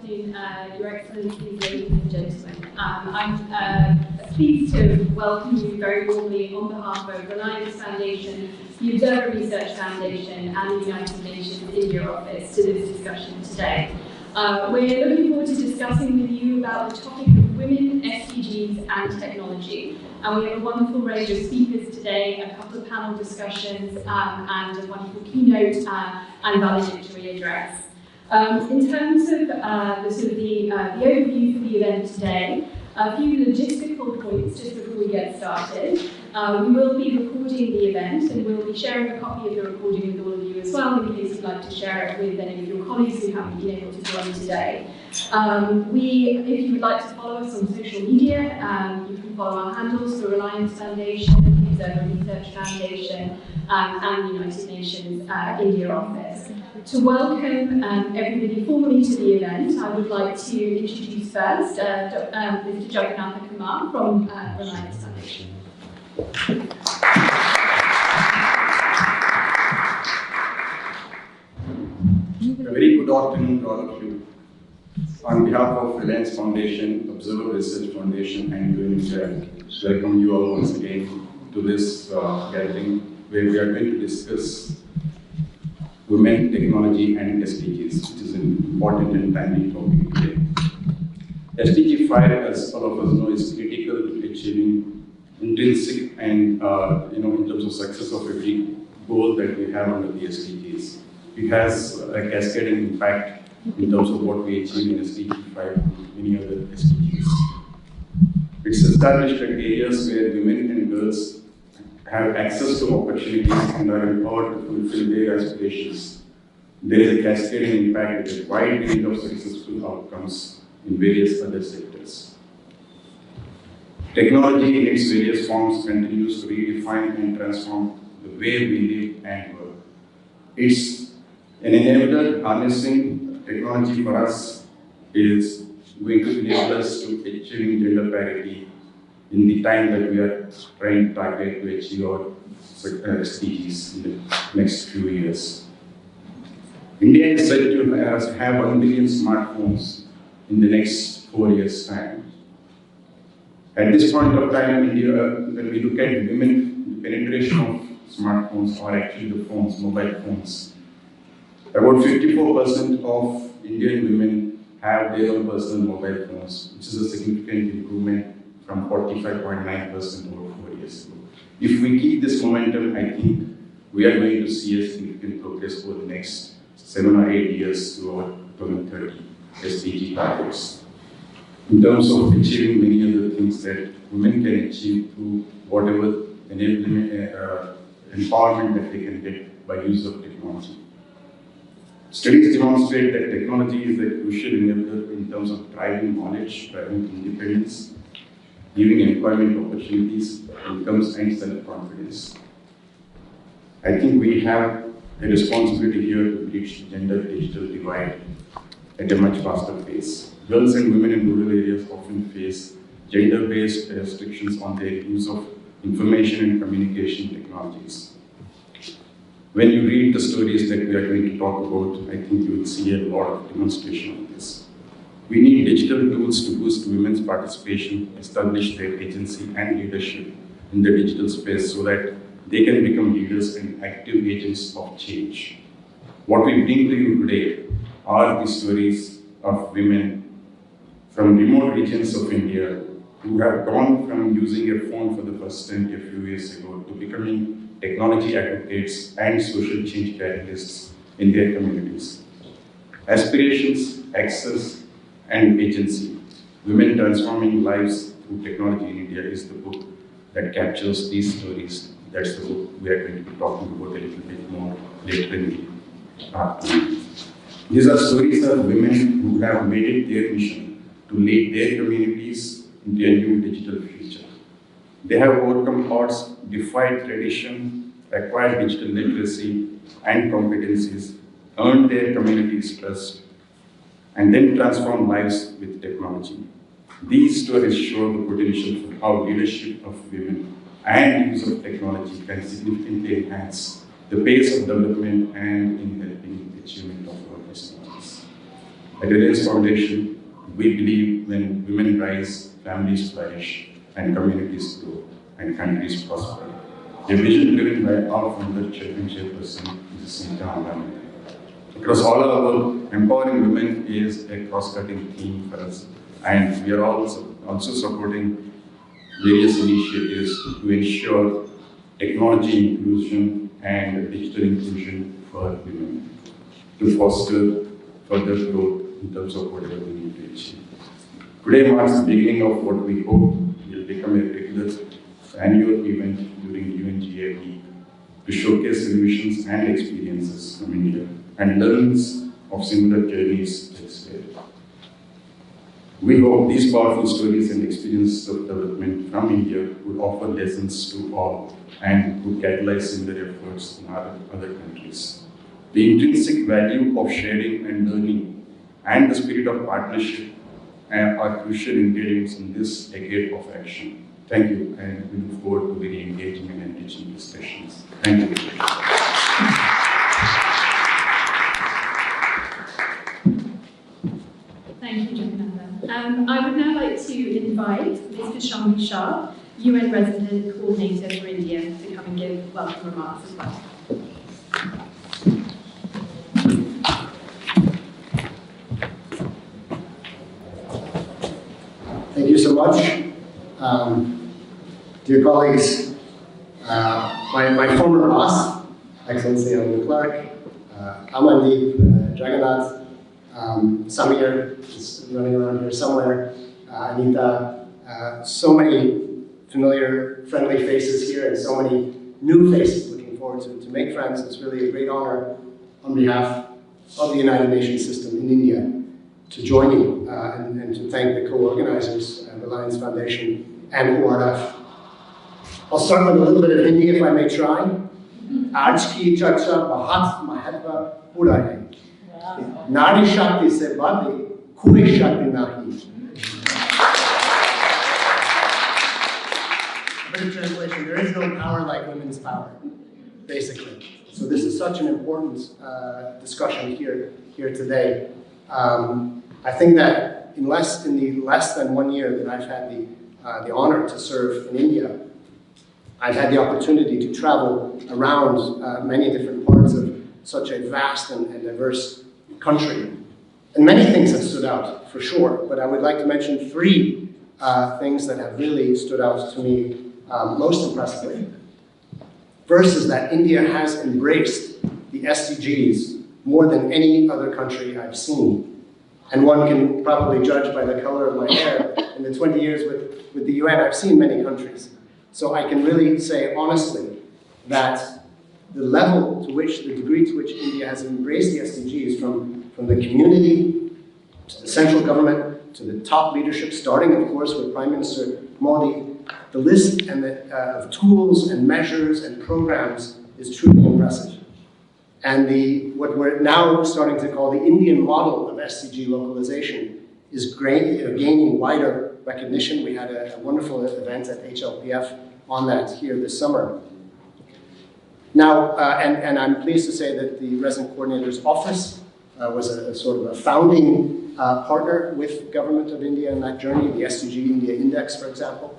afternoon, Your Excellencies, ladies and gentlemen. I'm pleased to welcome you very warmly on behalf of Reliance Foundation, the Observer Research Foundation, and the United Nations India Office to this discussion today. We're looking forward to discussing with you about the topic of women, SDGs, and technology. And we have a wonderful range of speakers today, a couple of panel discussions, and a wonderful keynote and valedictory address. In terms of the overview for the event today, a few logistical points just before we get started. We will be recording the event, and we'll be sharing a copy of the recording with all of you as well, in case you'd like to share it with any of your colleagues who haven't been able to join today. If you would like to follow us on social media, you can follow our handles, the Reliance Foundation, the Observer Research Foundation, and the United Nations India Office. To welcome everybody formally to the event, I would like to introduce first Mr. Jagannatha Kumar from Reliance Foundation. A very good afternoon to all of you. On behalf of Reliance Foundation, Observer Research Foundation, and UNICEF, welcome you all once again to this gathering where we are going to discuss women, technology, and SDGs, which is an important and timely topic today. SDG 5, as all of us know, is critical to achieving intrinsic and in terms of success of every goal that we have under the SDGs. It has a cascading impact in terms of what we achieve in SDG 5 and many other SDGs. It's established that areas where women and girls have access to opportunities and are empowered to fulfill their aspirations, there is a cascading impact with a wide range of successful outcomes in various other sectors. Technology in its various forms continues to redefine and transform the way we live and work. It's an enabler. Harnessing technology for us is going to enable us to achieving gender parity in the time that we are trying to target to achieve our SDGs in the next few years. India is said to have 1 billion smartphones in the next 4 years' time. At this point of time, India, when we look at women, the penetration of smartphones, or actually the phones, mobile phones, about 54% of Indian women have their own personal mobile phones, which is a significant improvement from 45.9% over 4 years ago. If we keep this momentum, I think we are going to see a significant progress over the next 7 or 8 years to our 2030 SDG targets. In terms of achieving many other things that women can achieve through whatever empowerment that they can get by use of technology. Studies demonstrate that technology is a crucial enabler in terms of driving knowledge, driving independence, giving employment opportunities, incomes, and self-confidence. I think we have a responsibility here to bridge the gender-digital divide at a much faster pace. Girls and women in rural areas often face gender-based restrictions on their use of information and communication technologies. When you read the stories that we are going to talk about, I think you will see a lot of demonstration of this. We need digital tools to boost women's participation, establish their agency and leadership in the digital space so that they can become leaders and active agents of change. What we bring to you today are the stories of women from remote regions of India who have gone from using a phone for the first time a few years ago to becoming technology advocates and social change catalysts in their communities. Aspirations, access, and agency. Women Transforming Lives Through Technology in India is the book that captures these stories. That's the book we are going to be talking about a little bit more later in the afternoon. These are stories of women who have made it their mission to lead their communities into a new digital future. They have overcome odds, defied tradition, acquired digital literacy and competencies, earned their community's trust, and then transform lives with technology. These stories show the potential for how leadership of women and use of technology can significantly enhance the pace of development and in helping the achievement of our SDGs. At Reliance Foundation, we believe when women rise, families flourish, and communities grow, and countries prosper. A vision driven by our founder, chairperson, Mrs. Sylvia. Across all our work, empowering women is a cross-cutting theme for us, and we are also supporting various initiatives to ensure technology inclusion and digital inclusion for women, to foster further growth in terms of whatever we need to achieve. Today marks the beginning of what we hope will become a regular annual event during UNGA Week to showcase solutions and experiences from India and learnings of similar journeys elsewhere. We hope these powerful stories and experiences of development from India would offer lessons to all and would catalyze similar efforts in our other countries. The intrinsic value of sharing and learning and the spirit of partnership are crucial ingredients in this decade of action. Thank you, and we look forward to very engaging and enriching discussions. Thank you. Thank you, Jagannathan. I would now like to invite Mr. Shambhi Shah, UN Resident Coordinator for India, to come and give welcome remarks as well. Thank you so much. Dear colleagues, my former boss, Excellency Helen Clark, Amandeep, Jagannath, Samir is running around here somewhere, Anita, so many familiar, friendly faces here and so many new faces looking forward to make friends. It's really a great honor on behalf of the United Nations system in India to join you and to thank the co-organizers, Reliance Foundation and ORF. I'll start with a little bit of Hindi if I may try. आज की चर्चा बहुत महत्वपूर्ण है. नारी शक्ति से बड़ी कोई शक्ति नहीं. Better translation, there is no power like women's power, basically. So this is such an important discussion here today. I think that in the less than 1 year that I've had the honor to serve in India, I've had the opportunity to travel around many different parts of such a vast and diverse country. And many things have stood out, for sure, but I would like to mention 3 things that have really stood out to me most impressively. First is that India has embraced the SDGs more than any other country I've seen. And one can probably judge by the color of my hair. In the 20 years with the UN, I've seen many countries. So I can really say honestly that the level to which, the degree to which India has embraced the SDGs from the community to the central government to the top leadership, starting of course with Prime Minister Modi, the list of tools and measures and programs is truly impressive. And what we're now starting to call the Indian model of SDG localization is gaining wider recognition. We had a wonderful event at HLPF on that here this summer. Now, and I'm pleased to say that the Resident Coordinator's Office was a sort of a founding partner with the Government of India in that journey, the SDG India Index, for example.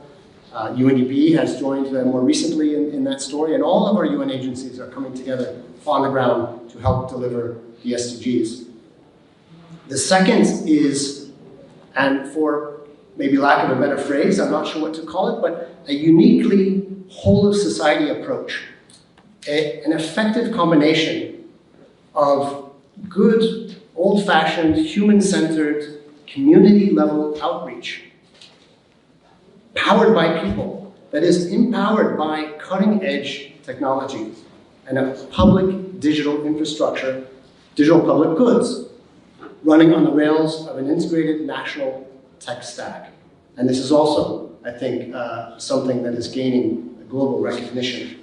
UNDP has joined more recently in that story, and all of our UN agencies are coming together on the ground to help deliver the SDGs. The second is, and for maybe lack of a better phrase, I'm not sure what to call it, but a uniquely whole-of-society approach. An effective combination of good, old-fashioned, human-centered, community-level outreach, powered by people, that is empowered by cutting-edge technology and a public digital infrastructure, digital public goods, running on the rails of an integrated national tech stack. And this is also, I think, something that is gaining global recognition.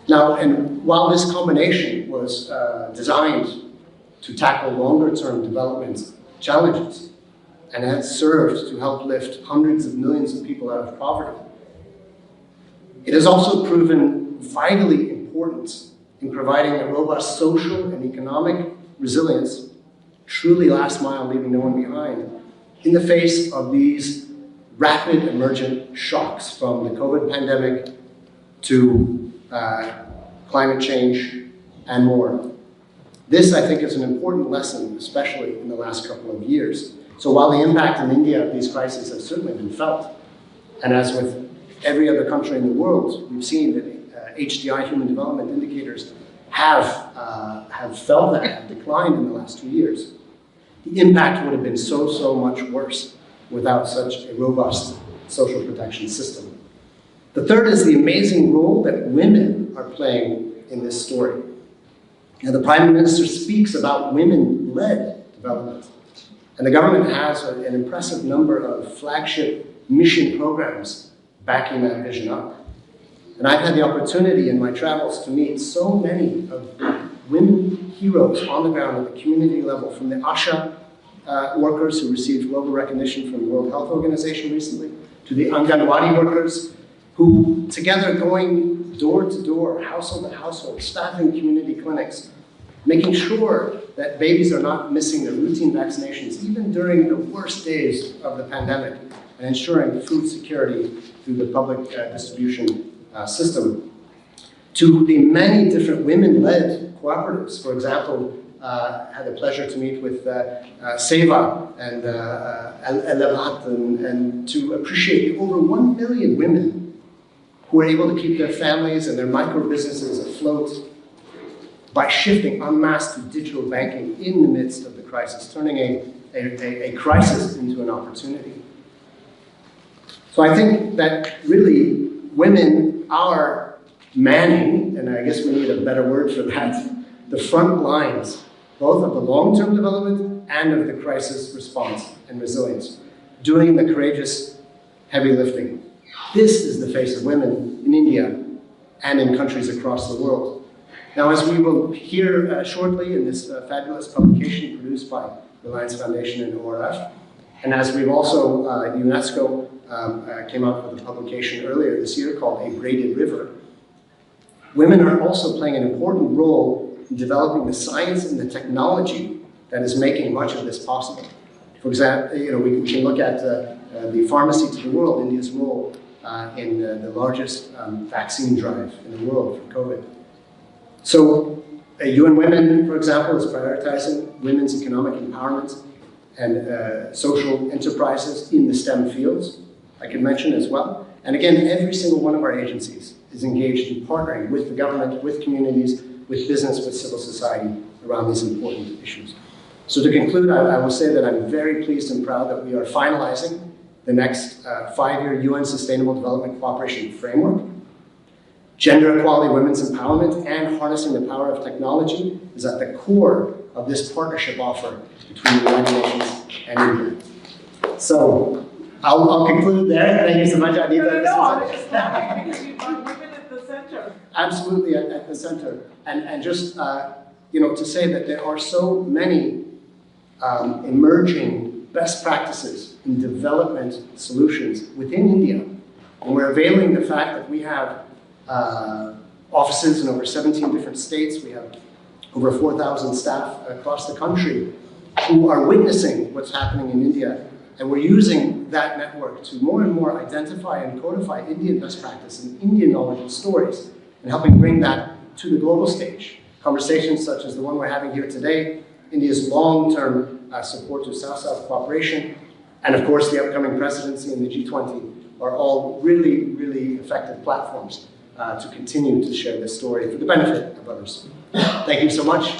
Now, and while this combination was designed to tackle longer-term development challenges, and has served to help lift hundreds of millions of people out of poverty, it has also proven vitally important in providing a robust social and economic resilience truly last mile, leaving no one behind, in the face of these rapid emergent shocks from the COVID pandemic to climate change and more. This, I think, is an important lesson, especially in the last couple of years. So while the impact in India of these crises has certainly been felt, and as with every other country in the world, we've seen that HDI, human development indicators, have felt that, have declined in the last 2 years. The impact would have been so much worse without such a robust social protection system. The third is the amazing role that women are playing in this story. Now, the Prime Minister speaks about women-led development, and the government has an impressive number of flagship mission programs backing that vision up. And I've had the opportunity in my travels to meet so many of women heroes on the ground at the community level, from the ASHA workers who received global recognition from the World Health Organization recently, to the Anganwadi workers who, together, going door to door, household to household, staffing community clinics, making sure that babies are not missing their routine vaccinations, even during the worst days of the pandemic, and ensuring food security through the public distribution system, to the many different women-led cooperatives. For example, had the pleasure to meet with Seva and Elevat, and to appreciate the over 1 million women who were able to keep their families and their micro-businesses afloat by shifting en masse to digital banking in the midst of the crisis, turning a crisis into an opportunity. So I think that really women are manning, and I guess we need a better word for that, the front lines, both of the long-term development and of the crisis response and resilience, doing the courageous heavy lifting. This is the face of women in India and in countries across the world. Now, as we will hear shortly in this fabulous publication produced by Reliance Foundation and ORF, and as we've also, UNESCO came out with a publication earlier this year called A Braided River, women are also playing an important role in developing the science and the technology that is making much of this possible. For example, we can look at the Pharmacy to the World, India's role in the largest vaccine drive in the world for COVID. So UN Women, for example, is prioritizing women's economic empowerment and social enterprises in the STEM fields, I can mention as well. And again, every single one of our agencies is engaged in partnering with the government, with communities, with business, with civil society around these important issues. So to conclude, I will say that I'm very pleased and proud that we are finalizing the next 5-year UN Sustainable Development Cooperation Framework. Gender equality, women's empowerment, and harnessing the power of technology is at the core of this partnership offer between the United Nations and India. So I'll conclude there. Thank you so much, Anita. No, I was just laughing because you brought women at the center. Absolutely at the center. And just, to say that there are so many emerging best practices in development solutions within India. And we're availing the fact that we have offices in over 17 different states. We have over 4,000 staff across the country who are witnessing what's happening in India. And we're using that network to more and more identify and codify Indian best practice and Indian knowledge and stories, and helping bring that to the global stage. Conversations such as the one we're having here today, India's long-term support to South-South cooperation, and of course the upcoming presidency in the G20 are all really, really effective platforms to continue to share this story for the benefit of others. Thank you so much.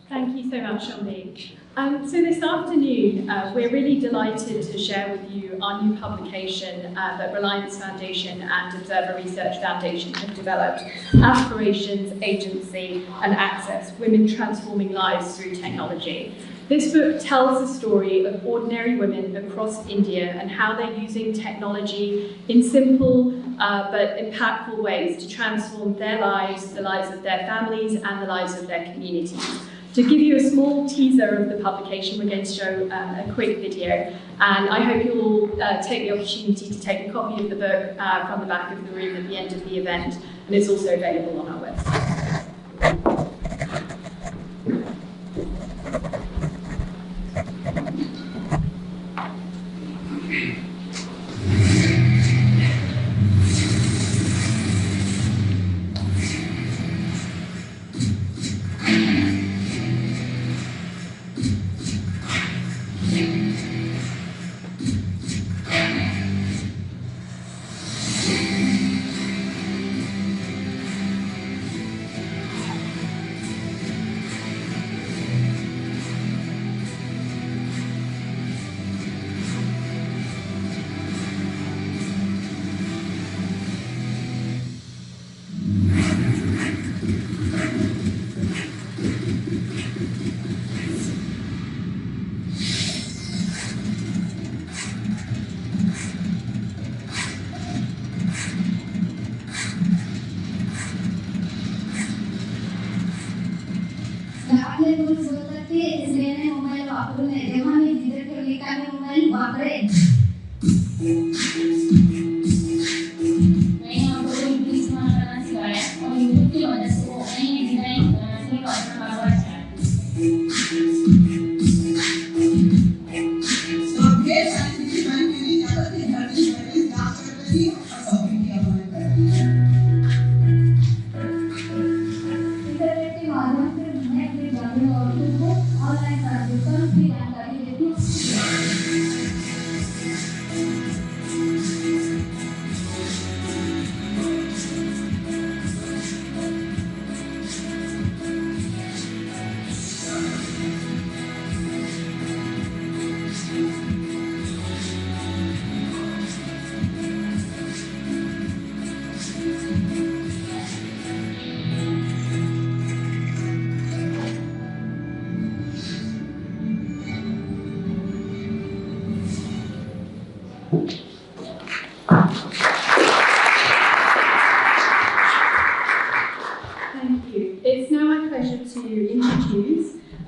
Thank you so much, Sylvia. So this afternoon, we're really delighted to share with you our new publication that Reliance Foundation and Observer Research Foundation have developed, Aspirations, Agency and Access, Women Transforming Lives Through Technology. This book tells the story of ordinary women across India and how they're using technology in simple but impactful ways to transform their lives, the lives of their families and the lives of their communities, To give you a small teaser of the publication, we're going to show a quick video, and I hope you'll take the opportunity to take a copy of the book from the back of the room at the end of the event, and it's also available on our website.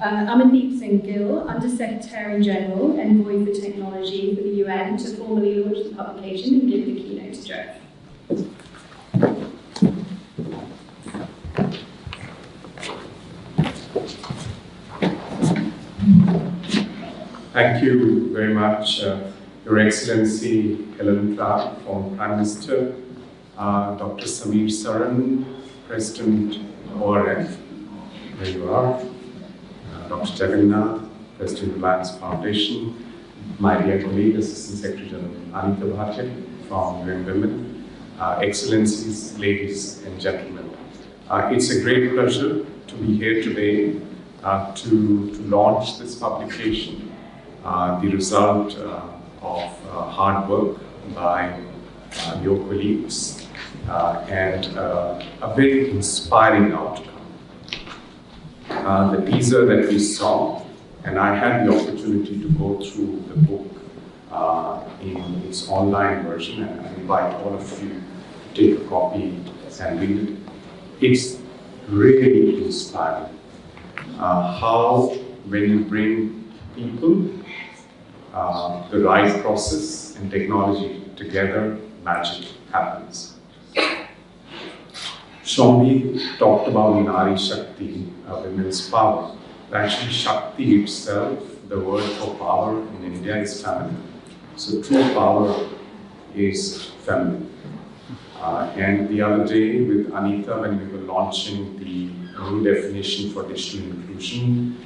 Amandeep Singh Gill, Under-Secretary General, Envoy for Technology for the UN, to formally launch the publication and give the keynote address. Thank you very much, Your Excellency Helen Clark, former Prime Minister, Dr. Samir Saran, President ORF, there you are, Dr. Jagannath, President Reliance Foundation, my dear colleague, Assistant Secretary General Anita Bhatia from UN Women, Excellencies, ladies and gentlemen. It's a great pleasure to be here today to launch this publication, the result of hard work by your colleagues and a very inspiring outcome. The teaser that we saw, and I had the opportunity to go through the book in its online version, and I invite all of you to take a copy and read it. It's really inspiring how, when you bring people, the right process and technology together, magic happens. Shombi talked about Nari Shakti, women's power. Actually, Shakti itself, the word for power in India, is feminine. So true power is feminine. And the other day with Anita, when we were launching the new definition for digital inclusion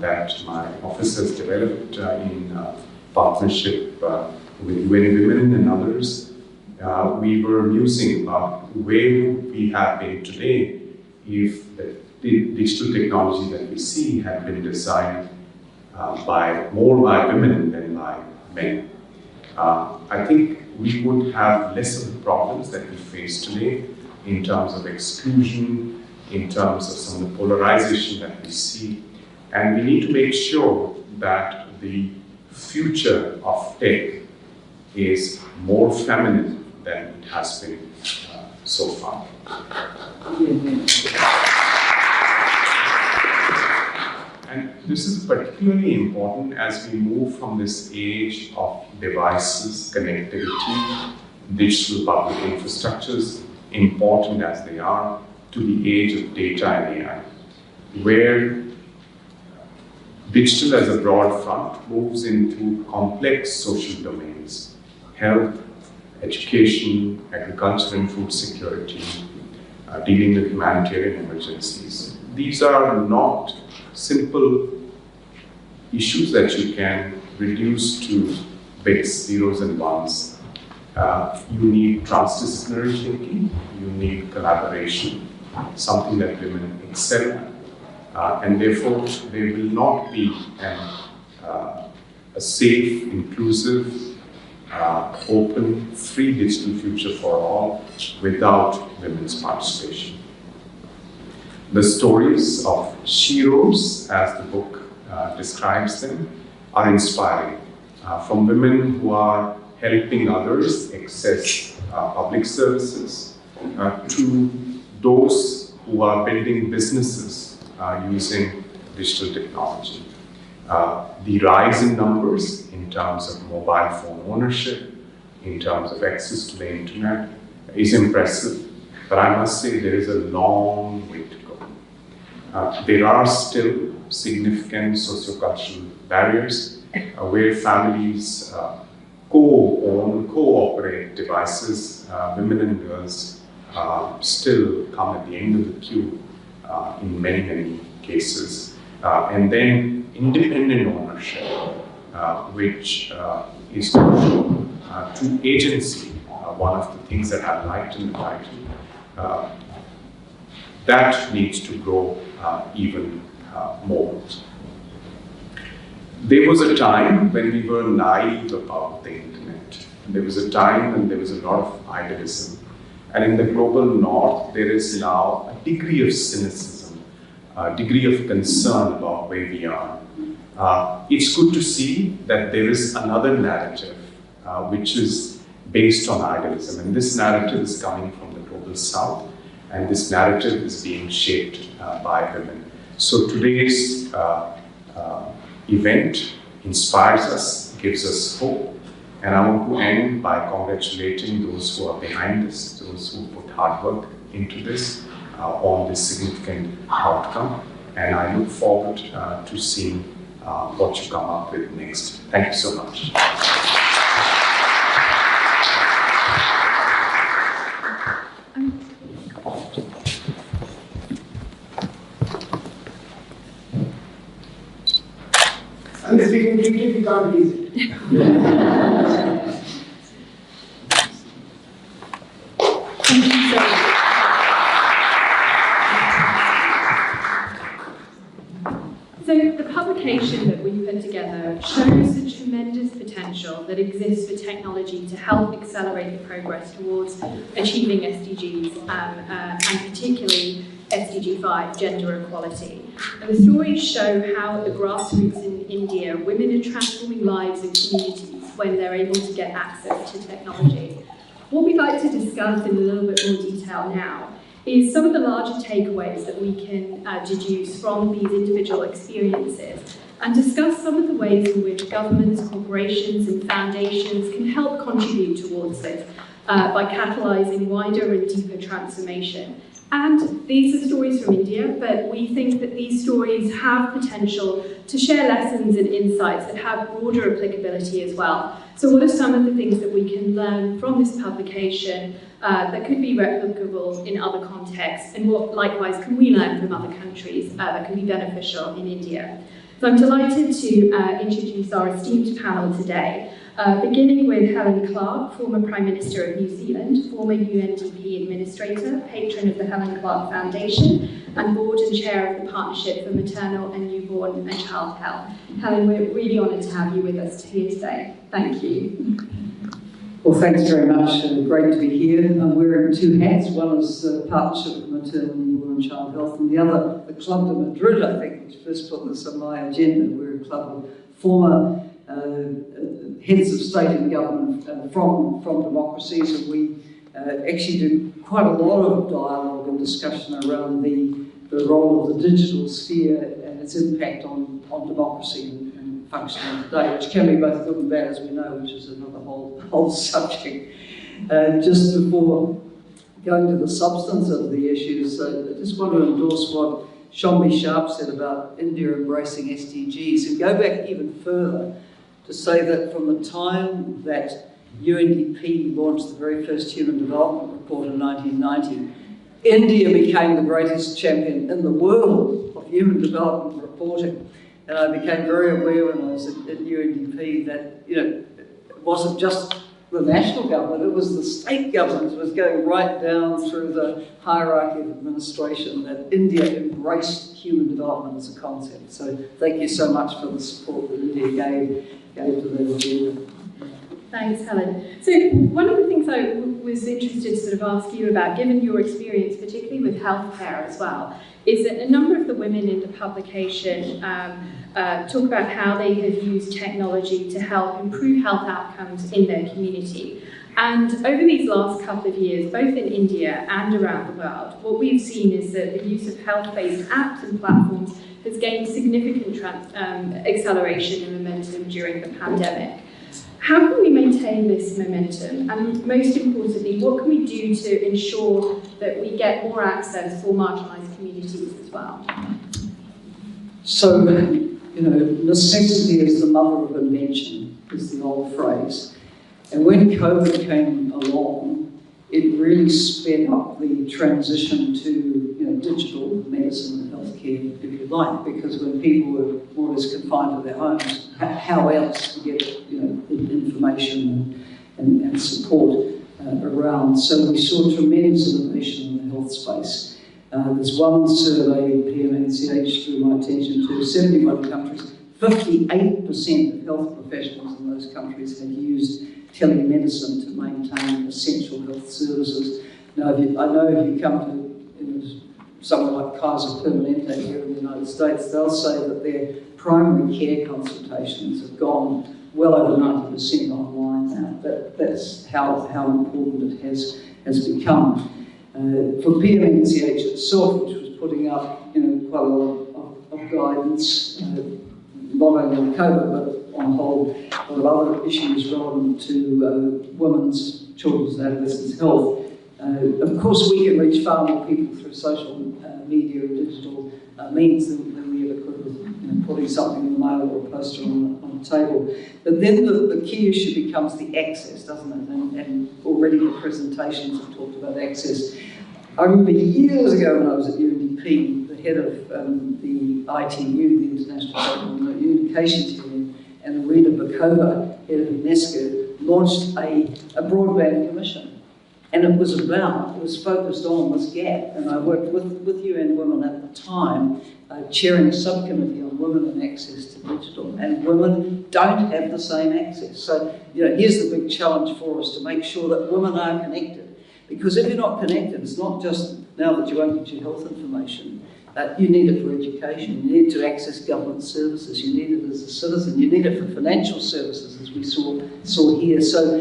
that my office has developed in partnership with UN Women and others, we were musing about where we have been today if the digital technology that we see had been designed more by women than by men. I think we would have less of the problems that we face today in terms of exclusion, in terms of some of the polarization that we see. And we need to make sure that the future of tech is more feminine than it has been so far. this is particularly important as we move from this age of devices, connectivity, digital public infrastructures, important as they are, to the age of data and AI, where digital as a broad front moves into complex social domains, health, education, agriculture and food security, dealing with humanitarian emergencies. These are not simple issues that you can reduce to bits, zeros and ones. You need transdisciplinary thinking, you need collaboration, something that women excel at, and therefore there will not be a safe, inclusive, open, free digital future for all without women's participation. The stories of sheroes, as the book describes them, are inspiring. From women who are helping others access public services, to those who are building businesses using digital technology. The rise in numbers in terms of mobile phone ownership, in terms of access to the internet is impressive, but I must say there is a long way to go. There are still significant sociocultural barriers where families co-own, co-operate devices. Women and girls still come at the end of the queue in many, many cases. And then independent ownership, which is crucial to agency, one of the things that I liked in the title, that needs to grow even more. There was a time when we were naive about the internet. There was a time when there was a lot of idealism. And in the global north, there is now a degree of cynicism, a degree of concern about where we are. It's good to see that there is another narrative which is based on idealism. And this narrative is coming from the global south, and this narrative is being shaped by women. So today's event inspires us, gives us hope, and I want to end by congratulating those who are behind this, those who put hard work into this, on this significant outcome, and I look forward to seeing what you come up with next. Thank you so much. I'm speaking to you, you can't use it. Thank you so much. So the publication that we put together shows the tremendous potential that exists for technology to help accelerate the progress towards achieving SDGs, and particularly SDG 5, gender equality. And the stories show how at the grassroots in India, women are transforming lives and communities when they're able to get access to technology. What we'd like to discuss in a little bit more detail now is some of the larger takeaways that we can deduce from these individual experiences, and discuss some of the ways in which governments, corporations and foundations can help contribute towards this by catalysing wider and deeper transformation. And these are stories from India, but we think that these stories have potential to share lessons and insights that have broader applicability as well. So what are some of the things that we can learn from this publication that could be replicable in other contexts, and what likewise can we learn from other countries that can be beneficial in India? So I'm delighted to introduce our esteemed panel today. Beginning with Helen Clark, former Prime Minister of New Zealand, former UNDP Administrator, patron of the Helen Clark Foundation, and Board and Chair of the Partnership for Maternal and Newborn and Child Health. Helen, we're really honoured to have you with us here today. Thank you. Well, thanks very much. Great to be here. I'm wearing two hats. One is Partnership for Maternal, Newborn and Child Health, and the other, the Club de Madrid, I think, which first put this on my agenda. We're a club of former heads of state and government from democracies, and we actually do quite a lot of dialogue and discussion around the role of the digital sphere and its impact on democracy and functioning today, which can be both good and bad, as we know, which is another whole subject. Just before going to the substance of the issues, I just want to endorse what Shombi Sharp said about India embracing SDGs, and go back even further to say that from the time that UNDP launched the very first Human Development Report in 1990, India became the greatest champion in the world of human development reporting. And I became very aware when I was at UNDP that, it wasn't just the national government, it was the state government. It was going right down through the hierarchy of administration that India embraced human development as a concept. So thank you so much for the support that India gave to the agenda. Thanks, Helen. So one of the things I was interested to sort of ask you about, given your experience, particularly with healthcare as well, is that a number of the women in the publication talk about how they have used technology to help improve health outcomes in their community. And over these last couple of years, both in India and around the world, what we've seen is that the use of health-based apps and platforms has gained significant acceleration and momentum during the pandemic. How can we maintain this momentum? And most importantly, what can we do to ensure that we get more access for marginalised communities as well? So, necessity is the mother of invention, is the old phrase. And when COVID came along, it really sped up the transition to digital medicine and healthcare, if you like, because when people were more or less confined to their homes, how else to get information and support around? So we saw tremendous innovation in the health space. There's one survey PMNCH drew my attention to, 71 countries, 58% of health professionals in those countries had used telemedicine to maintain essential health services. Now, I know if you come to somewhere like Kaiser Permanente here in the United States, they'll say that their primary care consultations have gone well over 90% online now. That's how important it has become. For PMNCH itself, which was putting up quite a lot of guidance, not only on COVID, but on a whole lot of other issues relevant to women's, children's and adolescents' health. Of course, we can reach far more people through social media and digital means than we ever could with putting something in the mail or a poster on a table. But then the key issue becomes the access, doesn't it? And already the presentations have talked about access. I remember years ago when I was at UNDP, the head of the ITU, the International Communications Union, and Irina Bakova, head of UNESCO, launched a broadband commission. And it was focused on this gap. And I worked with UN Women at the time, chairing a subcommittee on women and access to digital. And women don't have the same access. So, here's the big challenge for us, to make sure that women are connected. Because if you're not connected, it's not just now that you won't get your health information. You need it for education. You need to access government services. You need it as a citizen. You need it for financial services, as we saw here. So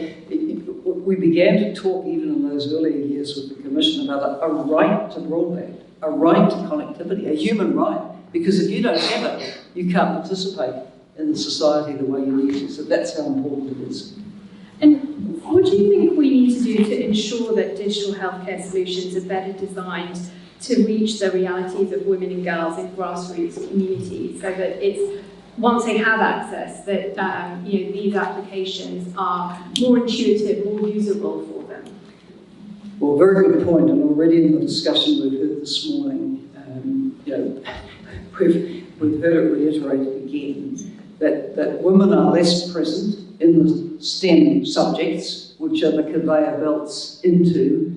we began to talk, even in those earlier years with the Commission, about a right to broadband, a right to connectivity, a human right. Because if you don't have it, you can't participate in the society the way you need to. So that's how important it is. And what do you think we need to do to ensure that digital healthcare solutions are better designed to reach the realities of women and girls in grassroots communities, so that it's, once they have access, that these applications are more intuitive, more usable for them? Well, very good point, and already in the discussion we've heard this morning, we've heard it reiterated again, that women are less present in the STEM subjects, which are the conveyor belts into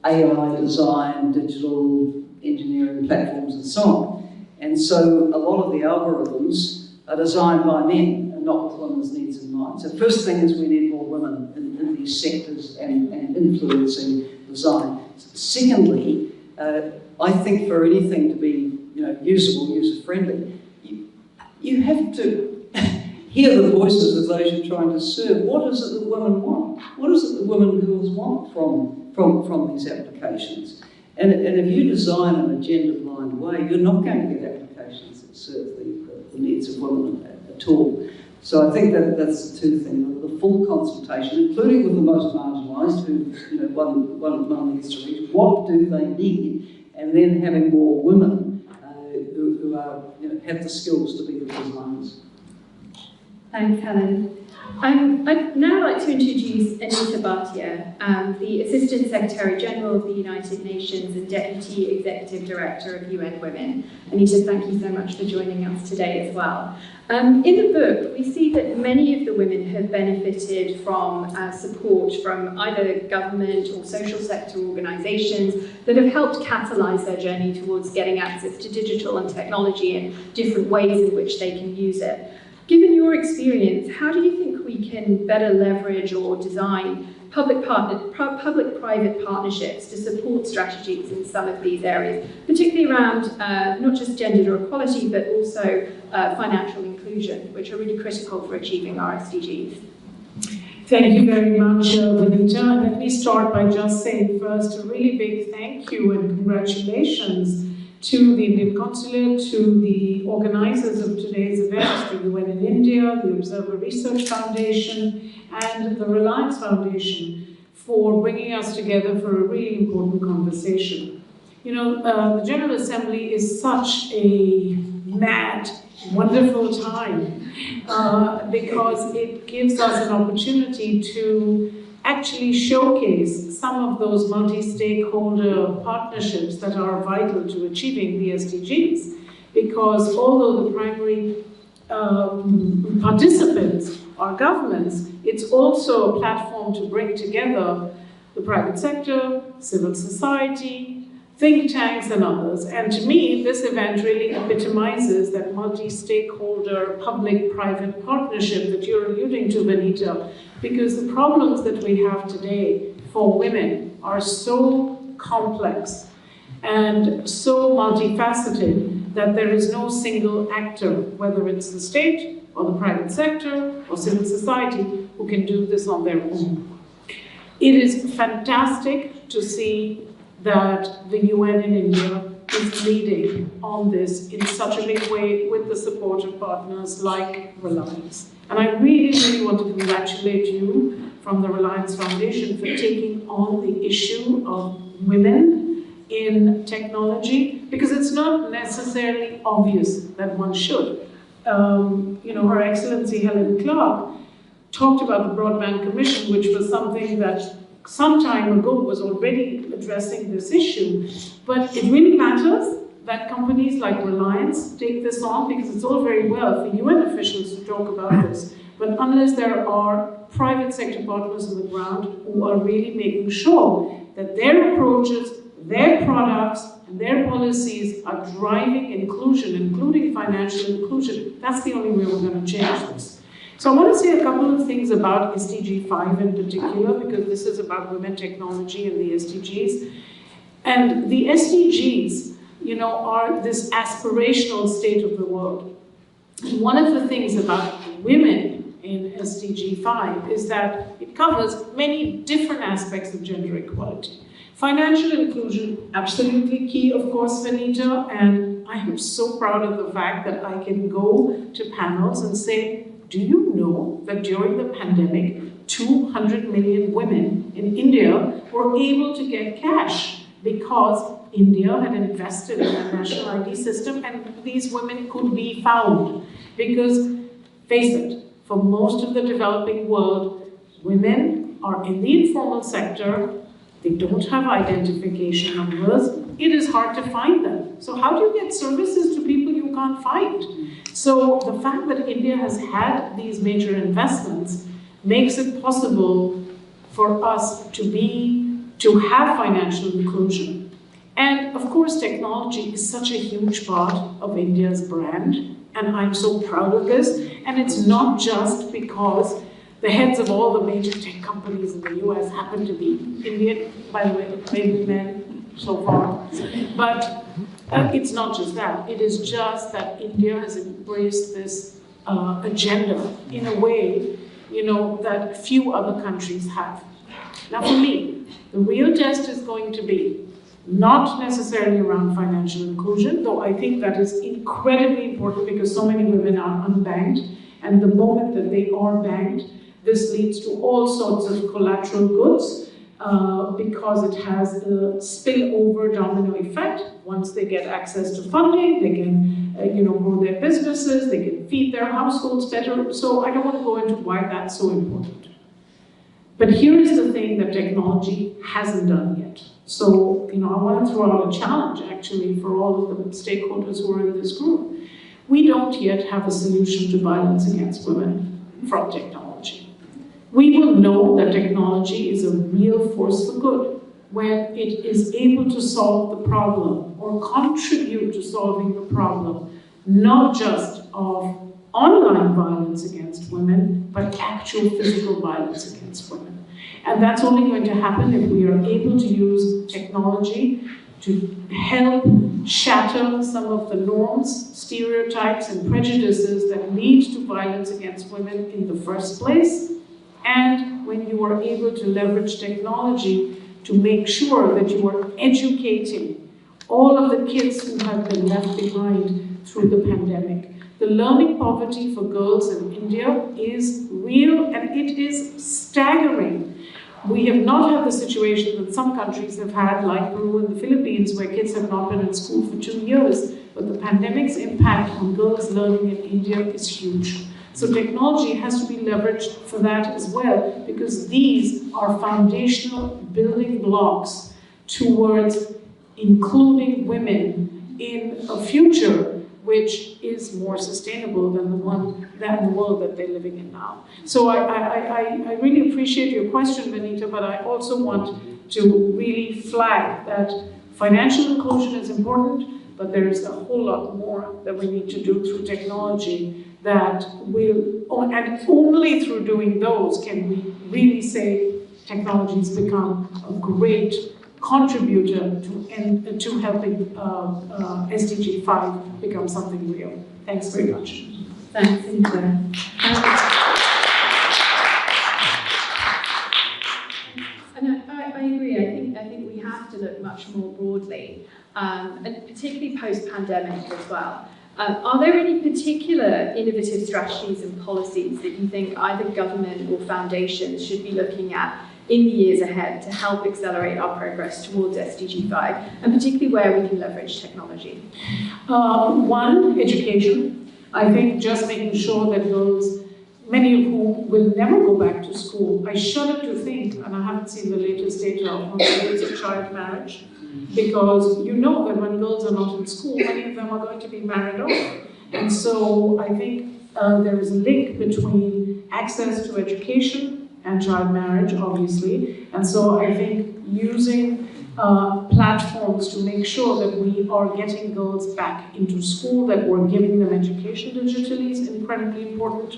AI design, digital engineering platforms and so on. And so a lot of the algorithms are designed by men and not with women's needs in mind. So first thing is we need more women in these sectors and influencing design. Secondly, I think for anything to be usable, user-friendly, you have to hear the voices of those you're trying to serve. What is it that women want? What is it that women and girls want from these applications? And if you design in a gender-blind way, you're not going to get applications that serve the needs of women at all. So I think that's the two things, the full consultation, including with the most marginalised, who one needs to reach, what do they need, and then having more women who are, have the skills to be the designers. Thanks, Helen. I'd now like to introduce Anita Bhatia, the Assistant Secretary General of the United Nations and Deputy Executive Director of UN Women. Anita, thank you so much for joining us today as well. In the book, we see that many of the women have benefited from support from either government or social sector organisations that have helped catalyse their journey towards getting access to digital and technology and different ways in which they can use it. Given your experience, how do you think we can better leverage or design public-private partnerships to support strategies in some of these areas, particularly around not just gender equality, but also financial inclusion, which are really critical for achieving our SDGs? Thank you very much, Vanita. Let me start by just saying first a really big thank you and congratulations to the Indian Consulate, to the organizers of today's event, the UN in India, the Observer Research Foundation, and the Reliance Foundation for bringing us together for a really important conversation. The General Assembly is such a mad, wonderful time because it gives us an opportunity to actually showcase some of those multi-stakeholder partnerships that are vital to achieving the SDGs. Because although the primary participants are governments, it's also a platform to bring together the private sector, civil society, think tanks and others. And to me, this event really epitomizes that multi-stakeholder public-private partnership that you're alluding to, Vanita, because the problems that we have today for women are so complex and so multifaceted that there is no single actor, whether it's the state or the private sector or civil society, who can do this on their own. It is fantastic to see that the UN in India is leading on this in such a big way with the support of partners like Reliance. And I really, really want to congratulate you from the Reliance Foundation for taking on the issue of women in technology, because it's not necessarily obvious that one should. Her Excellency Helen Clark talked about the Broadband Commission, which was something that some time ago was already addressing this issue. But it really matters that companies like Reliance take this on, because it's all very well for UN officials to talk about this. But unless there are private sector partners on the ground who are really making sure that their approaches, their products, and their policies are driving inclusion, including financial inclusion, that's the only way we're going to change this. So I want to say a couple of things about SDG 5 in particular, because this is about women, technology, and the SDGs. And the SDGs, are this aspirational state of the world. And one of the things about women in SDG 5 is that it covers many different aspects of gender equality. Financial inclusion, absolutely key, of course, Vanita, and I am so proud of the fact that I can go to panels and say, do you know that during the pandemic, 200 million women in India were able to get cash because India had invested in a national ID system and these women could be found. Because, face it, for most of the developing world, women are in the informal sector, they don't have identification numbers, it is hard to find them. So how do you get services to people you can't find? So the fact that India has had these major investments makes it possible for us to have financial inclusion. And of course, technology is such a huge part of India's brand, and I'm so proud of this. And it's not just because the heads of all the major tech companies in the US happen to be Indian, by the way, maybe men so far. But it's not just that. It is just that India has embraced this agenda in a way, that few other countries have. Now for me, the real test is going to be not necessarily around financial inclusion, though I think that is incredibly important because so many women are unbanked, and the moment that they are banked, this leads to all sorts of collateral goods because it has a spillover domino effect. Once they get access to funding, they can grow their businesses, they can feed their households better. So I don't want to go into why that's so important. But here is the thing that technology hasn't done yet. So, I want to throw out a challenge, actually, for all of the stakeholders who are in this group. We don't yet have a solution to violence against women from technology. We will know that technology is a real force for good when it is able to solve the problem or contribute to solving the problem, not just of online violence against women, but actual physical violence against women. And that's only going to happen if we are able to use technology to help shatter some of the norms, stereotypes, and prejudices that lead to violence against women in the first place. And when you are able to leverage technology to make sure that you are educating all of the kids who have been left behind through the pandemic. The learning poverty for girls in India is real and it is staggering. We have not had the situation that some countries have had, like Peru and the Philippines, where kids have not been in school for 2 years. But the pandemic's impact on girls' learning in India is huge. So technology has to be leveraged for that as well, because these are foundational building blocks towards including women in a future which is more sustainable than the world that they're living in now. So I really appreciate your question, Vanita, but I also want to really flag that financial inclusion is important, but there is a whole lot more that we need to do through technology that will, and only through doing those can we really say technology's become a great contributor to helping SDG 5 become something real. Thanks very much. Thanks, Cynthia. I agree. I think we have to look much more broadly, and particularly post-pandemic as well. Are there any particular innovative strategies and policies that you think either government or foundations should be looking at in the years ahead to help accelerate our progress towards SDG 5, and particularly where we can leverage technology? One, education. I think just making sure that girls, many of whom will never go back to school. I shudder to think, and I haven't seen the latest data on the rates of child marriage, because you know that when girls are not in school, many of them are going to be married off. And so I think there is a link between access to education and child marriage, obviously. And so I think using platforms to make sure that we are getting girls back into school, that we're giving them education digitally is incredibly important.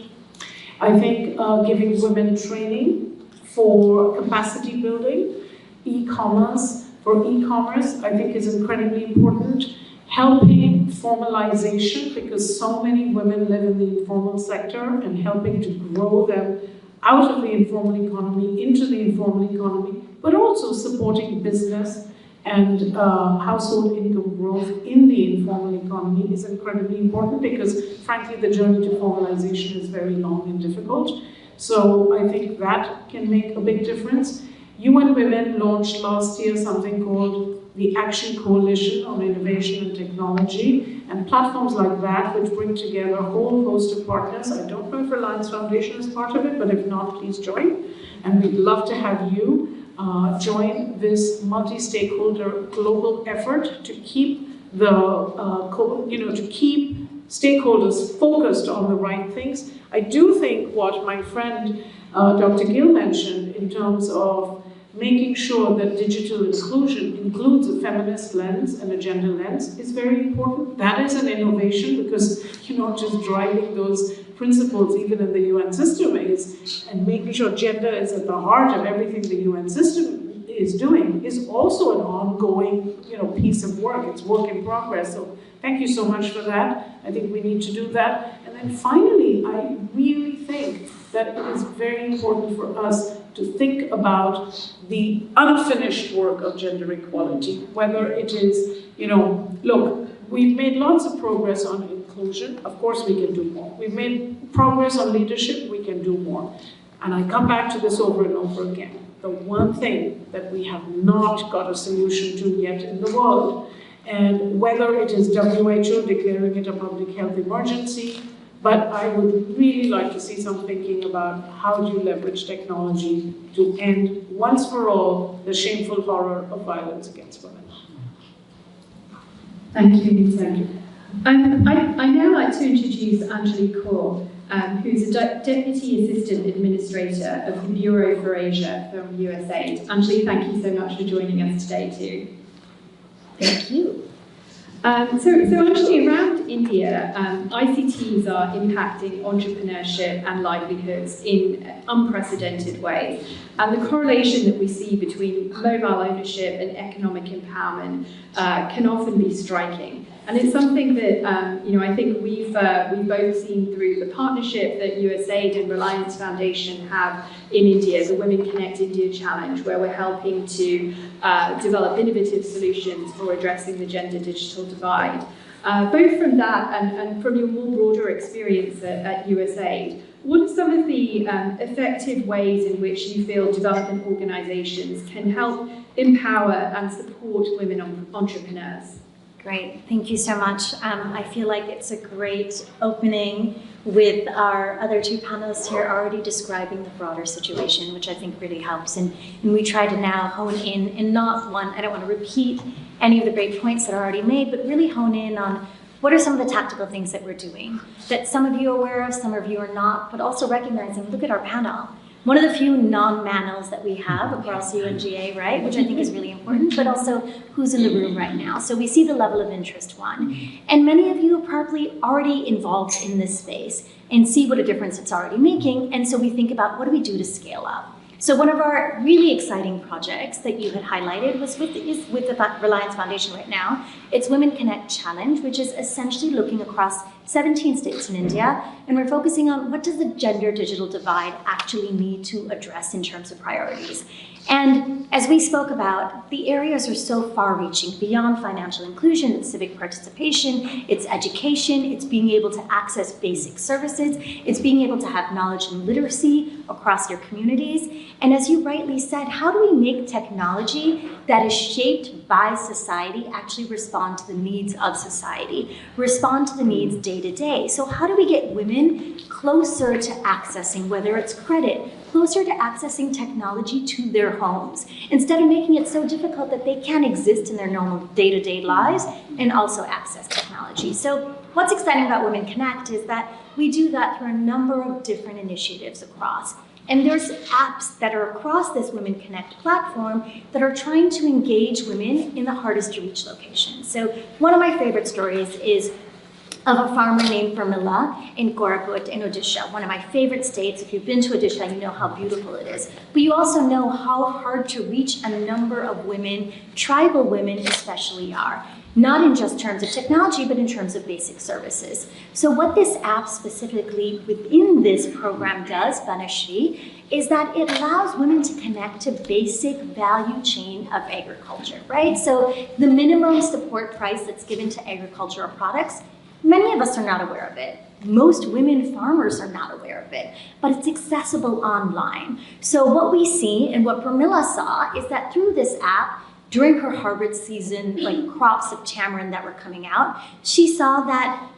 I think giving women training for capacity building, for e-commerce, I think is incredibly important. Helping formalization, because so many women live in the informal sector, and helping to grow them out of the informal economy into the informal economy, but also supporting business and household income growth in the informal economy is incredibly important, because frankly the journey to formalization is very long and difficult. So I think that can make a big difference. UN Women launched last year something called the Action Coalition on Innovation and Technology, and platforms like that which bring together a whole host of partners. I don't know if Reliance Foundation is part of it, but if not, please join. And we'd love to have you join this multi-stakeholder global effort to keep the, to keep stakeholders focused on the right things. I do think what my friend Dr. Gill mentioned in terms of making sure that digital inclusion includes a feminist lens and a gender lens is very important. That is an innovation, because you're not just driving those principles even in the UN system and making sure gender is at the heart of everything the UN system is doing is also an ongoing, piece of work. It's work in progress. So thank you so much for that. I think we need to do that. And then finally, I really think that it is very important for us to think about the unfinished work of gender equality, whether it is, look, we've made lots of progress on inclusion. Of course, we can do more. We've made progress on leadership. We can do more. And I come back to this over and over again. The one thing that we have not got a solution to yet in the world, and whether it is WHO declaring it a public health emergency, but I would really like to see some thinking about how do you leverage technology to end once for all the shameful horror of violence against women. Thank you. Thank you. I now like to introduce Angelique Kaur, who's a Deputy Assistant Administrator of the Bureau for Asia from USAID. Angelique, thank you so much for joining us today too. Thank you. So actually around India, ICTs are impacting entrepreneurship and livelihoods in unprecedented ways. And the correlation that we see between mobile ownership and economic empowerment can often be striking. And it's something that I think we've both seen through the partnership that USAID and Reliance Foundation have in India, the Women Connect India Challenge, where we're helping to develop innovative solutions for addressing the gender digital divide. Both from that and from your more broader experience at USAID, what are some of the effective ways in which you feel development organizations can help empower and support women entrepreneurs? Great, thank you so much. I feel like it's a great opening with our other two panelists here already describing the broader situation, which I think really helps. And we try to now hone in and not one, I don't want to repeat any of the great points that are already made, but really hone in on what are some of the tactical things that we're doing that some of you are aware of, some of you are not, but also recognizing, look at our panel. One of the few non-manels that we have across UNGA, right, which I think is really important, but also who's in the room right now. So we see the level of interest, one. And many of you are probably already involved in this space and see what a difference it's already making. And so we think about what do we do to scale up? So one of our really exciting projects that you had highlighted was with the Reliance Foundation right now. It's Women Connect Challenge, which is essentially looking across 17 states in India, and we're focusing on what does the gender digital divide actually need to address in terms of priorities. And as we spoke about, the areas are so far-reaching beyond financial inclusion. It's civic participation, it's education, it's being able to access basic services, it's being able to have knowledge and literacy across your communities. And as you rightly said, how do we make technology that is shaped by society actually respond to the needs of society, respond to the needs day to day? So how do we get women closer to accessing, whether it's credit, closer to accessing technology to their homes, instead of making it so difficult that they can't exist in their normal day-to-day lives and also access technology? So what's exciting about Women Connect is that we do that through a number of different initiatives across. And there's apps that are across this Women Connect platform that are trying to engage women in the hardest to reach locations. So one of my favorite stories is of a farmer named Pramila in Koraput in Odisha, one of my favorite states. If you've been to Odisha, you know how beautiful it is. But you also know how hard to reach a number of women, tribal women especially, are. Not in just terms of technology, but in terms of basic services. So what this app specifically within this program does, Banashri, is that it allows women to connect to basic value chain of agriculture, right? So the minimum support price that's given to agricultural products, many of us are not aware of it. Most women farmers are not aware of it, but it's accessible online. So what we see and what Pramila saw is that through this app, during her harvest season, like crops of tamarind that were coming out, she saw that,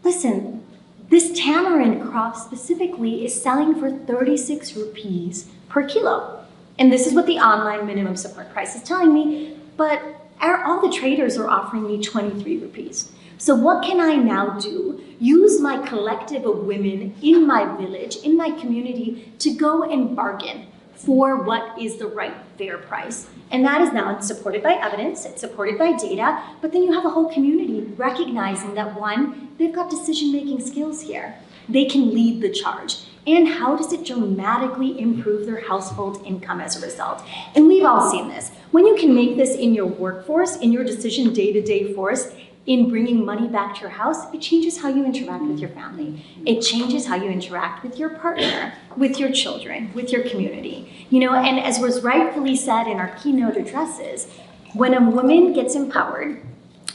listen, this tamarind crop specifically is selling for 36 rupees per kilo. And this is what the online minimum support price is telling me, but all the traders are offering me 23 rupees. So what can I now do? Use my collective of women in my village, in my community, to go and bargain for what is the right fair price. And that is now supported by evidence, it's supported by data, but then you have a whole community recognizing that, one, they've got decision-making skills here. They can lead the charge. And how does it dramatically improve their household income as a result? And we've all seen this. When you can make this in your workforce, in your decision day-to-day force, in bringing money back to your house, it changes how you interact with your family. It changes how you interact with your partner, with your children, with your community. You know, and as was rightfully said in our keynote addresses, when a woman gets empowered,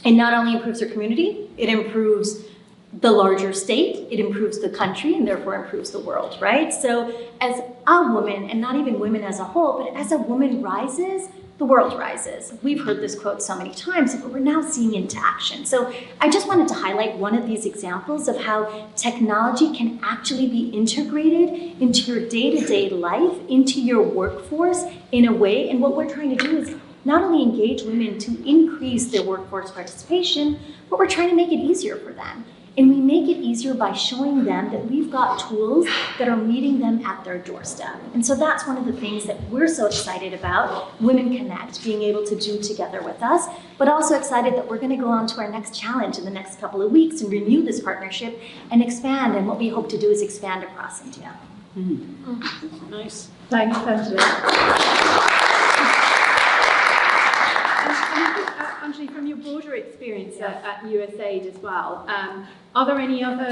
it not only improves her community, it improves the larger state, it improves the country, and therefore improves the world, right? So as a woman, and not even women as a whole, but as a woman rises, the world rises. We've heard this quote so many times, but we're now seeing it into action. So I just wanted to highlight one of these examples of how technology can actually be integrated into your day-to-day life, into your workforce in a way, and what we're trying to do is not only engage women to increase their workforce participation, but we're trying to make it easier for them. And we make it easier by showing them that we've got tools that are meeting them at their doorstep. And so that's one of the things that we're so excited about, Women Connect, being able to do together with us, but also excited that we're going to go on to our next challenge in the next couple of weeks and renew this partnership and expand. And what we hope to do is expand across India. Nice. Thanks, Angela. Anjali, from your broader experience at USAID as well, are there any other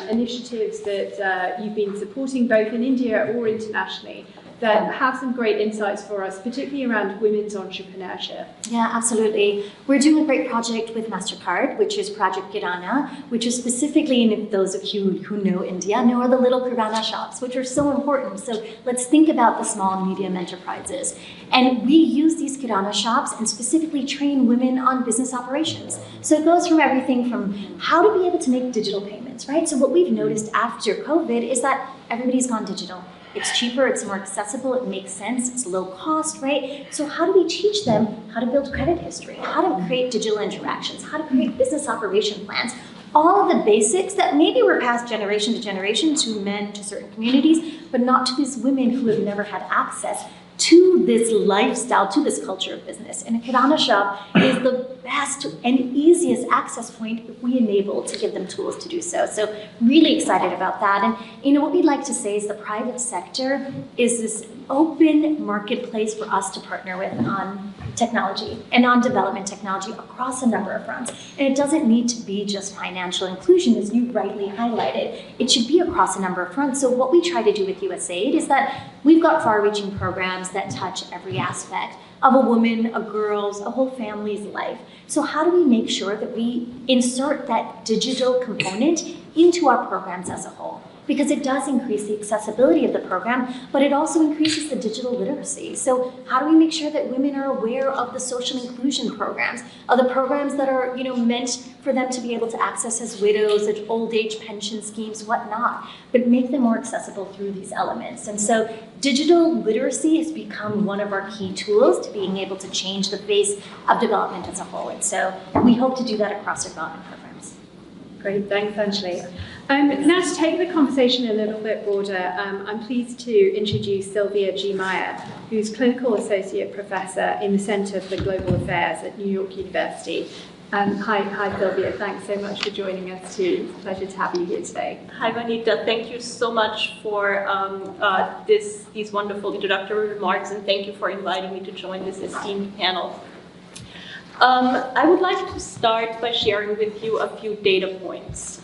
initiatives that you've been supporting both in India or internationally that have some great insights for us, particularly around women's entrepreneurship? Yeah, absolutely. We're doing a great project with MasterCard, which is Project Kirana, which is specifically, and if those of you who know India know, are the little Kirana shops, which are so important. So let's think about the small and medium enterprises. And we use these Kirana shops and specifically train women on business operations. So it goes from everything from how to be able to make digital payments, right? So what we've noticed after COVID is that everybody's gone digital. It's cheaper, it's more accessible, it makes sense, it's low cost, right? So how do we teach them how to build credit history, how to create digital interactions, how to create business operation plans, all of the basics that maybe were passed generation to generation to men, to certain communities, but not to these women who have never had access to this lifestyle, to this culture of business. And a Kirana shop is the best and easiest access point if we enable to give them tools to do so. So really excited about that. And you know what we'd like to say is the private sector is this open marketplace for us to partner with on technology and on development technology across a number of fronts. And it doesn't need to be just financial inclusion, as you rightly highlighted. It should be across a number of fronts. So what we try to do with USAID is that we've got far-reaching programs that touch every aspect of a woman, a girl's, a whole family's life. So how do we make sure that we insert that digital component into our programs as a whole? Because it does increase the accessibility of the program, but it also increases the digital literacy. So how do we make sure that women are aware of the social inclusion programs, of the programs that are meant for them to be able to access as widows, as old age pension schemes, whatnot, but make them more accessible through these elements. And so digital literacy has become one of our key tools to being able to change the face of development as a whole. And so we hope to do that across our development programs. Great, thanks, Anjali. Now to take the conversation a little bit broader, I'm pleased to introduce Sylvia G. Meyer, who's Clinical Associate Professor in the Center for Global Affairs at New York University. Hi, Sylvia. Thanks so much for joining us too. It's a pleasure to have you here today. Hi, Vanita. Thank you so much for these wonderful introductory remarks, and thank you for inviting me to join this esteemed panel. I would like to start by sharing with you a few data points.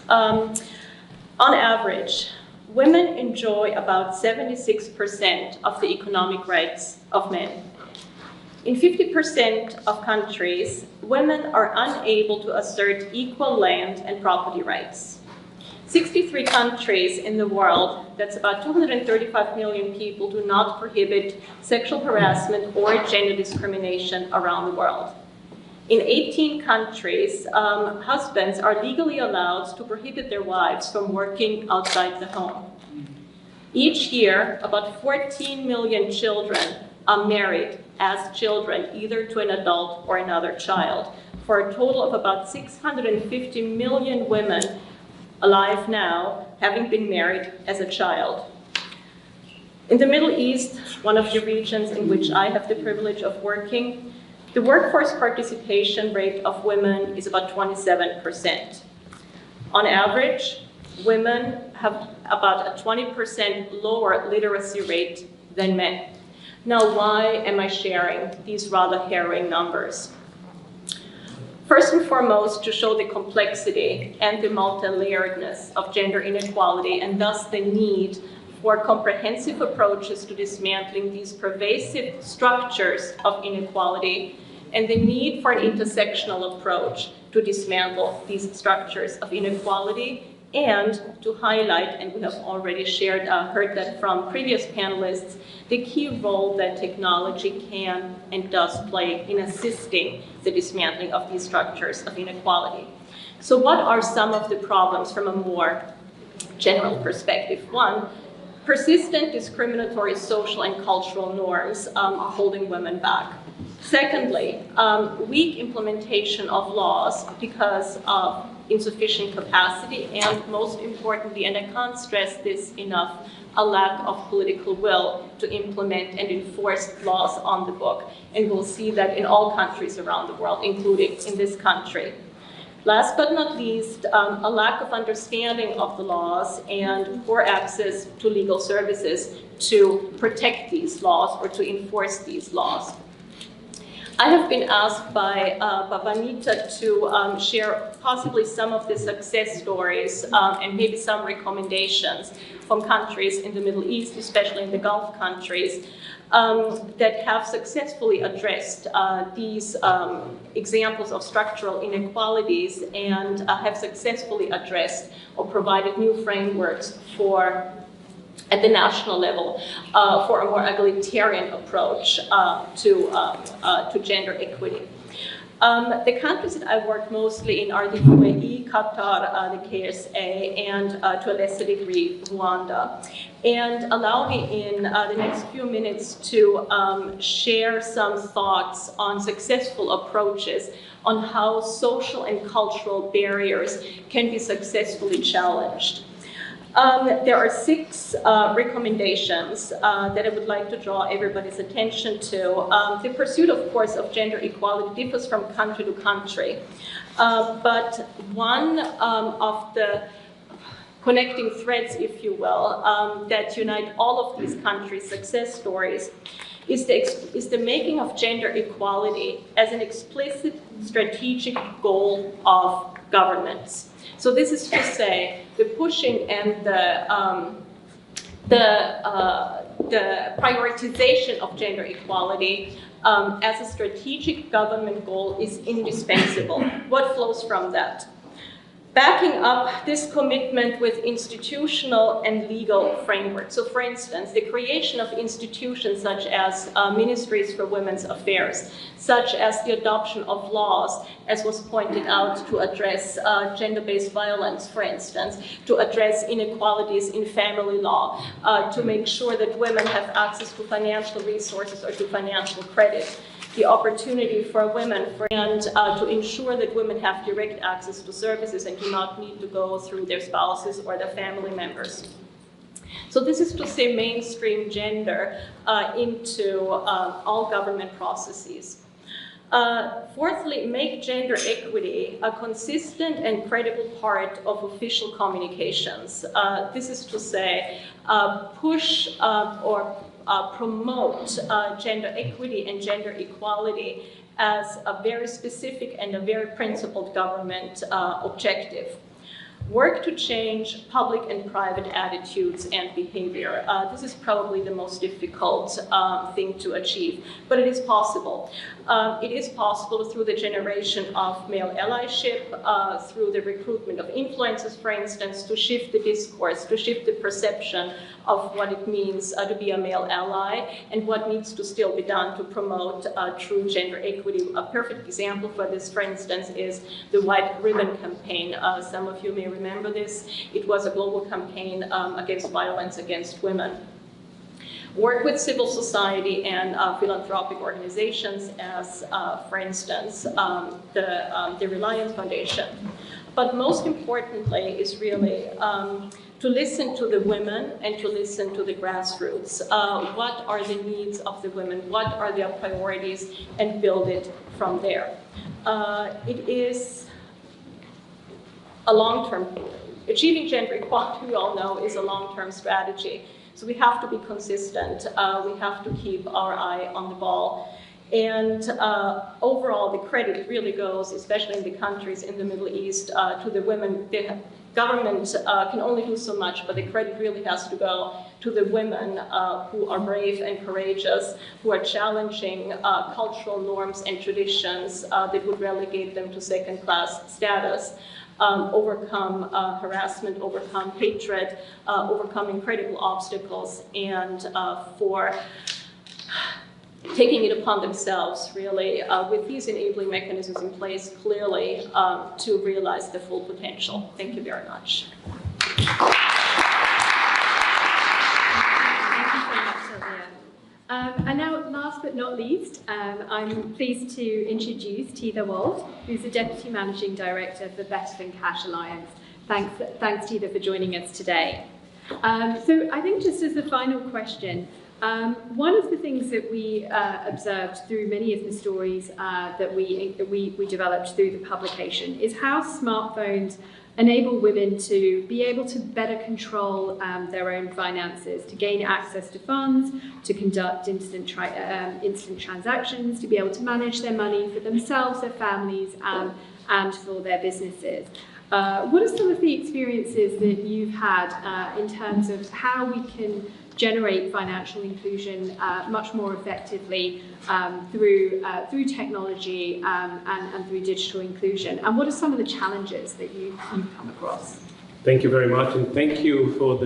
On average, women enjoy about 76% of the economic rights of men. In 50% of countries, women are unable to assert equal land and property rights. 63 countries in the world, that's about 235 million people, do not prohibit sexual harassment or gender discrimination around the world. In 18 countries, husbands are legally allowed to prohibit their wives from working outside the home. Each year, about 14 million children are married as children, either to an adult or another child, for a total of about 650 million women alive now having been married as a child. In the Middle East, one of the regions in which I have the privilege of working, the workforce participation rate of women is about 27%. On average, women have about a 20% lower literacy rate than men. Now, why am I sharing these rather harrowing numbers? First and foremost, to show the complexity and the multi-layeredness of gender inequality, and thus the need for comprehensive approaches to dismantling these pervasive structures of inequality, and the need for an intersectional approach to dismantle these structures of inequality, and to highlight, and we have already heard that from previous panelists, the key role that technology can and does play in assisting the dismantling of these structures of inequality. So what are some of the problems from a more general perspective? One, persistent discriminatory social and cultural norms are holding women back. Secondly, weak implementation of laws because of insufficient capacity, and most importantly, and I can't stress this enough, a lack of political will to implement and enforce laws on the book. And we'll see that in all countries around the world, including in this country. Last but not least, a lack of understanding of the laws and poor access to legal services to protect these laws or to enforce these laws. I have been asked by Vanita to share possibly some of the success stories and maybe some recommendations from countries in the Middle East, especially in the Gulf countries, that have successfully addressed these examples of structural inequalities and have successfully addressed or provided new frameworks for at the national level for a more egalitarian approach to gender equity. The countries that I work mostly in are the UAE, Qatar, the KSA, and to a lesser degree, Rwanda. And allow me in the next few minutes to share some thoughts on successful approaches on how social and cultural barriers can be successfully challenged. There are 6 recommendations that I would like to draw everybody's attention to. The pursuit, of course, of gender equality differs from country to country. But one of the connecting threads, if you will, that unite all of these countries' success stories is the making of gender equality as an explicit strategic goal of governments. So this is to say, the pushing and the prioritization of gender equality as a strategic government goal is indispensable. What flows from that? Backing up this commitment with institutional and legal frameworks. So for instance, the creation of institutions such as ministries for women's affairs, such as the adoption of laws, as was pointed out, to address gender-based violence, for instance, to address inequalities in family law, to make sure that women have access to financial resources or to financial credit, the opportunity for women and to ensure that women have direct access to services and do not need to go through their spouses or their family members. So this is to say mainstream gender into all government processes. Fourthly, make gender equity a consistent and credible part of official communications. This is to say, push or promote gender equity and gender equality as a very specific and a very principled government objective. Work to change public and private attitudes and behavior. This is probably the most difficult thing to achieve, but it is possible. It is possible through the generation of male allyship, through the recruitment of influencers, for instance, to shift the discourse, to shift the perception of what it means to be a male ally and what needs to still be done to promote true gender equity. A perfect example for this, for instance, is the White Ribbon Campaign. Some of you may remember this. It was a global campaign against violence against women. Work with civil society and philanthropic organizations as, for instance, the Reliance Foundation. But most importantly is really to listen to the women and to listen to the grassroots. What are the needs of the women? What are their priorities? And build it from there. It is a long-term achieving gender equality, we all know, is a long-term strategy. So we have to be consistent. We have to keep our eye on the ball. And overall, the credit really goes, especially in the countries in the Middle East, to the women. The government can only do so much, but the credit really has to go to the women who are brave and courageous, who are challenging cultural norms and traditions that would relegate them to second-class status, overcome harassment, overcome hatred, overcome incredible obstacles, and for taking it upon themselves, really, with these enabling mechanisms in place, clearly, to realize the full potential. Thank you very much. Thank you so much, Sylvia. And now, last but not least, I'm pleased to introduce Teetha Wald, who's the Deputy Managing Director for Better Than Cash Alliance. Thanks, Teetha, for joining us today. So I think just as the final question, one of the things that we observed through many of the stories that we developed through the publication is how smartphones enable women to be able to better control their own finances, to gain access to funds, to conduct instant transactions, to be able to manage their money for themselves, their families, and for their businesses. What are some of the experiences that you've had in terms of how we can generate financial inclusion much more effectively through technology and through digital inclusion? And what are some of the challenges that you've come across? Thank you very much, and thank you for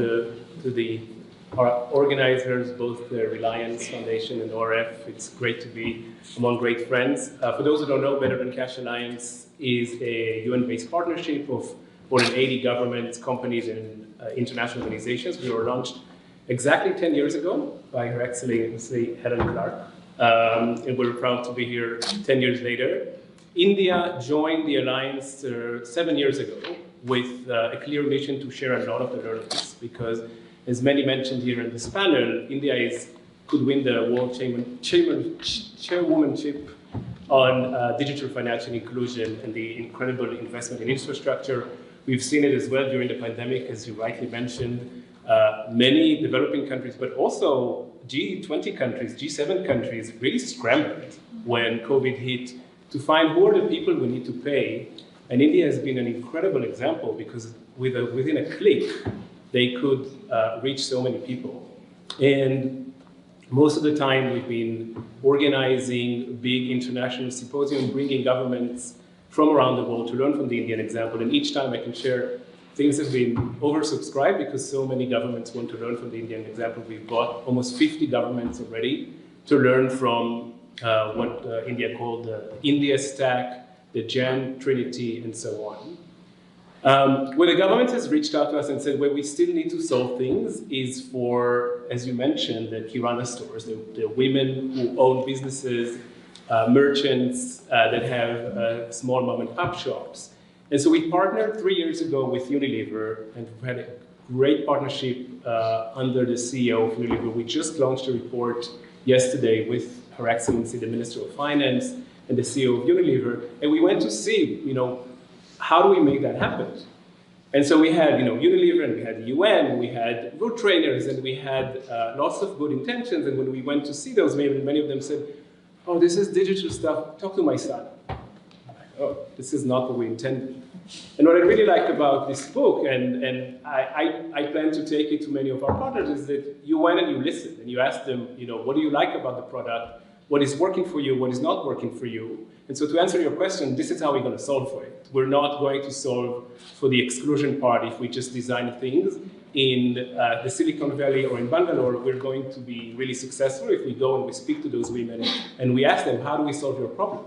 our organizers, both the Reliance Foundation and ORF. It's great to be among great friends. For those who don't know, Better Than Cash Alliance is a UN-based partnership of more than 80 governments, companies, and international organizations. We were launched exactly 10 years ago by Her Excellency Helen Clark, and we're proud to be here 10 years later. India joined the alliance 7 years ago with a clear mission to share a lot of the learnings, because as many mentioned here in this panel, India could win the world chairwomanship on digital financial inclusion and the incredible investment in infrastructure. We've seen it as well during the pandemic, as you rightly mentioned. Many developing countries, but also G20 countries, G7 countries really scrambled when COVID hit to find who are the people we need to pay. And India has been an incredible example, because within a click, they could reach so many people. And most of the time, we've been organizing big international symposiums, bringing governments from around the world to learn from the Indian example. And each time I can share, things have been oversubscribed because so many governments want to learn from the Indian example. We've got almost 50 governments already to learn from what India called the India Stack, the Jan Trinity, and so on. Where the government has reached out to us and said, where we still need to solve things is for, as you mentioned, the Kirana stores, the women who own businesses, merchants that have small mom-and-pop shops. And so we partnered 3 years ago with Unilever, and we've had a great partnership under the CEO of Unilever. We just launched a report yesterday with Her Excellency, the Minister of Finance, and the CEO of Unilever, and we went to see, how do we make that happen? And so we had, Unilever, and we had the UN, we had road trainers, and we had lots of good intentions. And when we went to see those, many of them said, "Oh, this is digital stuff. Talk to my son." Oh, this is not what we intended. And what I really like about this book, and I plan to take it to many of our partners, is that you went and you listened and you asked them, what do you like about the product? What is working for you? What is not working for you? And so to answer your question, this is how we're going to solve for it. We're not going to solve for the exclusion part if we just design things in the Silicon Valley or in Bangalore. We're going to be really successful if we go and we speak to those women and we ask them, how do we solve your problem?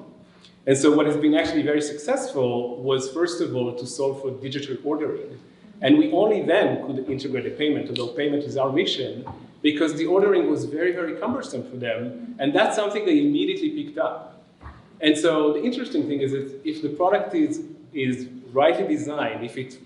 And so what has been actually very successful was, first of all, to solve for digital ordering. And we only then could integrate a payment, although payment is our mission, because the ordering was very, very cumbersome for them. And that's something they immediately picked up. And so the interesting thing is that if the product is rightly designed, if it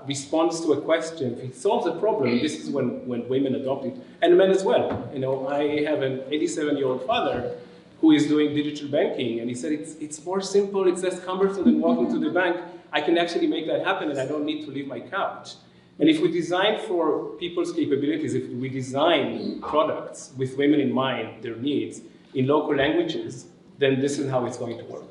responds to a question, if it solves a problem, this is when women adopt it, and men as well. I have an 87-year-old father, who is doing digital banking, and he said it's more simple, it's less cumbersome than walking to the bank. I can actually make that happen, and I don't need to leave my couch. And if we design for people's capabilities, if we design products with women in mind, their needs, in local languages, then this is how it's going to work.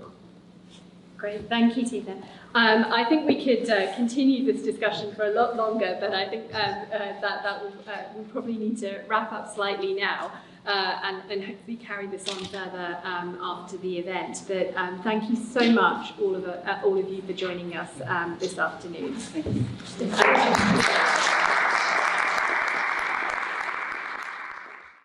Great, thank you, Tina. I think we could continue this discussion for a lot longer, but I think we'll probably need to wrap up slightly now and hopefully carry this on further after the event. But thank you so much, all of you, for joining us this afternoon. Thank you.